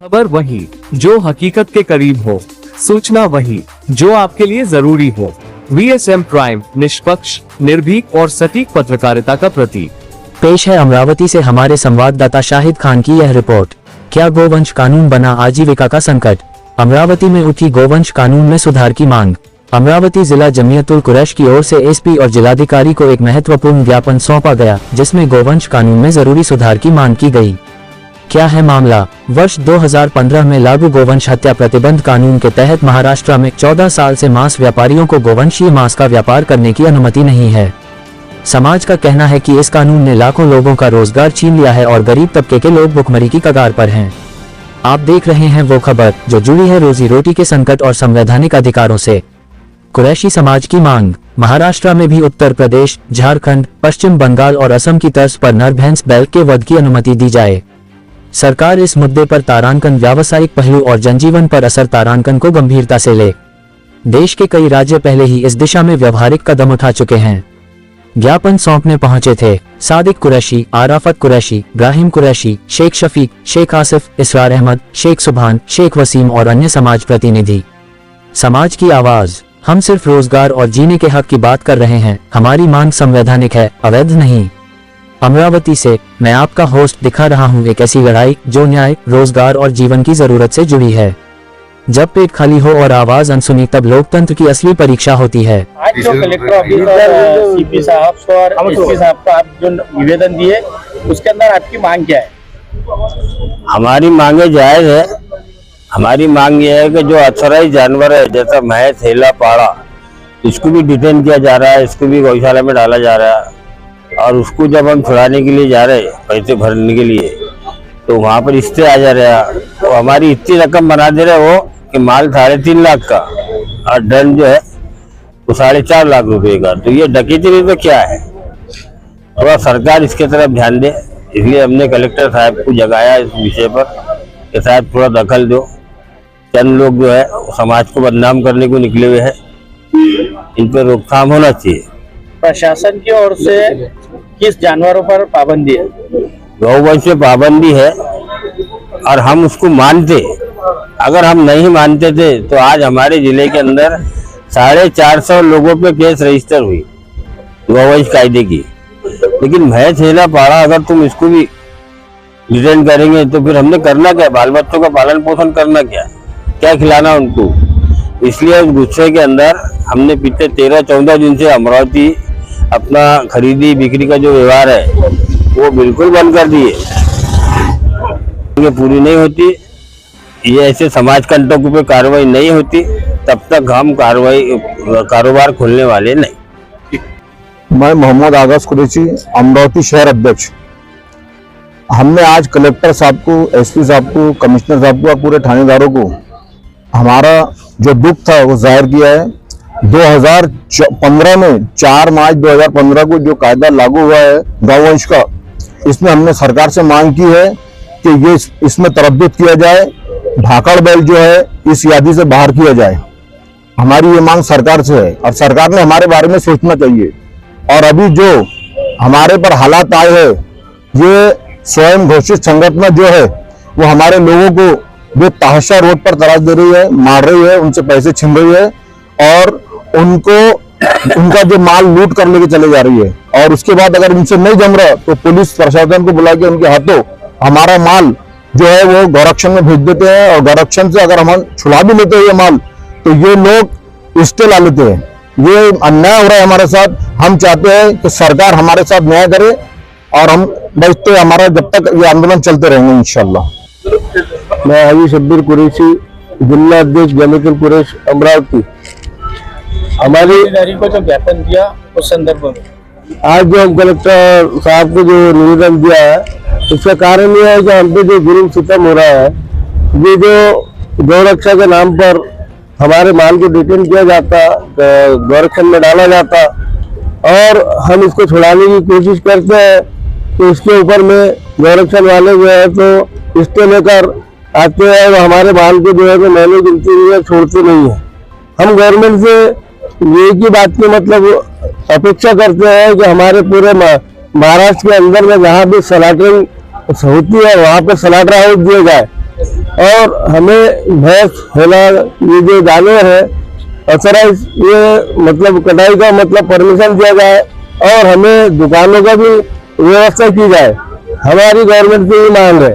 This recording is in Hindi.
खबर वही जो हकीकत के करीब हो, सूचना वही जो आपके लिए जरूरी हो। VSM प्राइम, निष्पक्ष, निर्भीक और सटीक पत्रकारिता का प्रतीक। पेश है अमरावती से हमारे संवाददाता शाहिद खान की यह रिपोर्ट। क्या गोवंश कानून बना आजीविका का संकट? अमरावती में उठी गोवंश कानून में सुधार की मांग। अमरावती जिला जमीयतुल कुरैश की ओर से SP और जिलाधिकारी को एक महत्वपूर्ण ज्ञापन सौंपा गया, जिसमें गोवंश कानून में जरूरी सुधार की मांग की गई। क्या है मामला? वर्ष 2015 में लागू गोवंश हत्या प्रतिबंध कानून के तहत महाराष्ट्र में 14 साल से मांस व्यापारियों को गोवंशीय मांस का व्यापार करने की अनुमति नहीं है। समाज का कहना है कि इस कानून ने लाखों लोगों का रोजगार छीन लिया है और गरीब तबके के लोग भुखमरी की कगार पर हैं। आप देख रहे हैं वो खबर जो जुड़ी है रोजी रोटी के संकट और संवैधानिक अधिकारों से। कुरैशी समाज की मांग। महाराष्ट्र में भी उत्तर प्रदेश, झारखंड, पश्चिम बंगाल और असम की तर्ज पर नर भैंस बैल के वध की अनुमति दी जाए। सरकार इस मुद्दे पर तारांकन, व्यावसायिक पहलू और जनजीवन पर असर तारांकन को गंभीरता से ले। देश के कई राज्य पहले ही इस दिशा में व्यवहारिक कदम उठा चुके हैं। ज्ञापन सौंपने पहुंचे थे सादिक कुरैशी, आराफत कुरैशी, इब्राहिम कुरैशी, शेख शफीक, शेख आसिफ, इसरार अहमद, शेख सुभान, शेख वसीम और अन्य समाज प्रतिनिधि। समाज की आवाज। हम सिर्फ रोजगार और जीने के हक की बात कर रहे हैं। हमारी मांग संवैधानिक है, अवैध नहीं। अमरावती से मैं आपका होस्ट दिखा रहा हूं एक ऐसी लड़ाई जो न्याय, रोजगार और जीवन की जरूरत से जुड़ी है। जब पेट खाली हो और आवाज अनसुनी, तब लोकतंत्र की असली परीक्षा होती है। आज जो कलेक्टर ऑफिसर CP साहब और SP साहब को आप जो निवेदन दिए, उसके अंदर आपकी मांग क्या है? हमारी मांगे जायज है। हमारी मांग ये है कि जो अचराई जानवर है, जैसा भैंस, हेला, पाड़ा, इसको भी डिटेन किया जा रहा है, इसको भी गौशाला में डाला जा रहा है। और उसको जब हम छुड़ाने के लिए जा रहे हैं पैसे भरने के लिए, तो वहाँ पर स्टे आ जा रहा है। तो हमारी इतनी रकम बना दे रहे वो कि माल 3.5 लाख का और दंड जो है वो 4.5 लाख रुपए का। तो ये डकैती नहीं तो क्या है? थोड़ा सरकार इसके तरफ ध्यान दे। इसलिए हमने कलेक्टर साहब को जगाया इस विषय पर कि साहब थोड़ा दखल दो। चंद लोग जो है समाज को बदनाम करने को निकले हुए हैं, इन पर रोकथाम होना चाहिए। प्रशासन की ओर से किस जानवरों पर पाबंदी है? गौवंश पे पाबंदी है और हम उसको मानते। अगर हम नहीं मानते थे तो आज हमारे जिले के अंदर 450 लोगों पे केस रजिस्टर हुई गौवंश कायदे की। लेकिन भैंस, हेला, पाड़ा अगर तुम इसको भी डिटेन करेंगे तो फिर हमने करना क्या? बाल बच्चों का पालन पोषण करना क्या खिलाना उनको? इसलिए उस गुस्से के अंदर हमने पिछले 13-14 दिन से अमरावती अपना खरीदी बिक्री का जो व्यवहार है वो बिल्कुल बंद कर दिए। ये पूरी नहीं होती, ये ऐसे समाज कंटकों पे कार्रवाई नहीं होती, तब तक हम कारोबार खोलने वाले नहीं। मैं मोहम्मद आगाज कुरैशी, अमरावती शहर अध्यक्ष। हमने आज कलेक्टर साहब को, SP साहब को, कमिश्नर साहब को और पूरे थानेदारों को हमारा जो दुख था वो जाहिर किया है। 2015 में 4 मार्च 2015 को जो कायदा लागू हुआ है गौवंश का, इसमें हमने सरकार से मांग की है कि ये इसमें तरद्दुत किया जाए, भाकड़ बैल जो है इस यादी से बाहर किया जाए। हमारी ये मांग सरकार से है और सरकार ने हमारे बारे में सोचना चाहिए। और अभी जो हमारे पर हालात आए हैं, ये स्वयं घोषित संगठन जो है वो हमारे लोगों को जो तहशा रोड पर तराश दे रही है, मार रही है, उनसे पैसे छीन रही है और उनका जो माल लूट कर लेके चले जा रही है। और उसके बाद अगर उनसे नहीं जम रहा तो पुलिस प्रशासन को बुला के उनके हाथों हमारा माल जो है वो गौरक्षण में भेज देते हैं। और गौरक्षण से अगर हम छुड़ा भी लेते हैं ये माल, तो ये लोग स्टे ला लेते हैं। ये अन्याय हो रहा है हमारे साथ। हम चाहते हैं कि सरकार हमारे साथ न्याय करे और हम बचते हमारा जब तक ये आंदोलन चलते रहेंगे इंशाल्लाह। मैं हाजी शब्बीर कुरैशी, जिला अध्यक्ष जमीयतुल कुरैश अमरावती। हमारी को जो ज्ञापन दिया उस संदर्भ में आज जो हम कलेक्टर साहब को जो निवेदन दिया है, उसका कारण यह है कि हम पे जो जुर्म सितम हो रहा है, ये जो गौरक्षा के नाम पर हमारे माल को डिटेन किया जाता, गौरक्षण में डाला जाता और हम इसको छुड़ाने की कोशिश करते हैं, तो इसके ऊपर में गौरक्षण वाले जो है तो स्टे लेकर आते हैं। वो हमारे माल को जो है तो मैंने गिनती नहीं है, छोड़ते नहीं है। हम गवर्नमेंट से ये की बात की मतलब अपेक्षा करते हैं कि हमारे पूरे महाराष्ट्र के अंदर में जहाँ भी स्लॉटरिंग होती है वहाँ पे स्लॉटर हाउस दिए जाए। और हमें भैंस हेला ये जो जानवर है अथराइज ये मतलब कटाई का मतलब परमिशन दिया जाए और हमें दुकानों का भी व्यवस्था की जाए, हमारी गवर्नमेंट की मांग है।